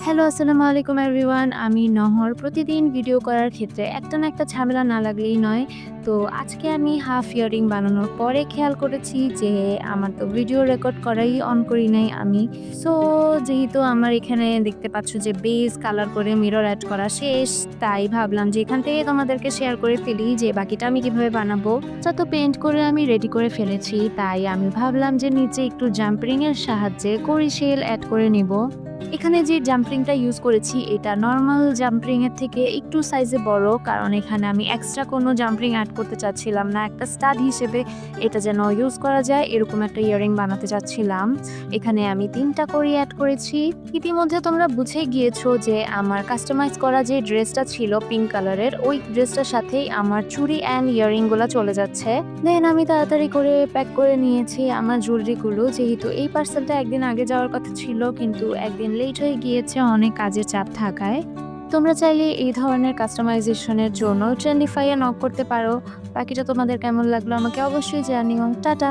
Hello, আসসালামু আলাইকুম everyone. আমি নহর। প্রতিদিন ভিডিও করার ক্ষেত্রে একটা না একটা ঝামেলা না লাগলেই নয়। তো আজকে আমি হাফ ইয়ারিং বানানোর পরে খেয়াল করেছি যে আমার তো ভিডিও রেকর্ড করাই অন করি নাই আমি। সো যেহেতু আমার এখানে দেখতে পাচ্ছ যে বেস কালার করে মিরর এড করা শেষ, তাই ভাবলাম যে এখান থেকে তোমাদেরকে শেয়ার করে ফেলি যে বাকিটা আমি কিভাবে বানাবো। তো পেইন্ট করে আমি রেডি করে ফেলেছি। তাই আমি ভাবলাম যে নিচে একটু জাম্পারিং এর সাহায্যে কোরিশেল এড করে নিব। এখানে যে জাম্পারিংটা ইউজ করেছি এটা নরমাল জাম্পারিং এর থেকে একটু সাইজে বড়, কারণ এখানে আমি এক্সট্রা কোনো জাম্পারিং অ্যাড করতে চাচ্ছিলাম না। একটা স্টাড হিসেবে এটা যেন ইউজ করা যায় এরকম একটা ইয়ারিং বানাতে চাচ্ছিলাম। এখানে আমি ৩টা কড়ি অ্যাড করেছি। ইতিমধ্যে তোমরা বুঝে গিয়েছো যে আমার কাস্টমাইজ করা যে ড্রেসটা ছিল পিঙ্ক কালারের, ওই ড্রেসটার সাথেই আমার চুড়ি অ্যান্ড ইয়ারিং গুলো চলে যাচ্ছে। দেন আমি তাড়াতাড়ি করে প্যাক করে নিয়েছি আমার জুয়েলারিগুলো, যেহেতু এই পার্সেলটা একদিন আগে যাওয়ার কথা ছিল কিন্তু একদিন লেট হয়ে গিয়েছে অনেক কাজের চাপ থাকায়। তোমরা চাইলে এই ধরনের কাস্টমাইজেশনের জন্য ট্রেন্ডিফাইয়ে নক করতে পারো। বাকিটা তোমাদের কেমন লাগলো আমাকে অবশ্যই জানিও। টাটা।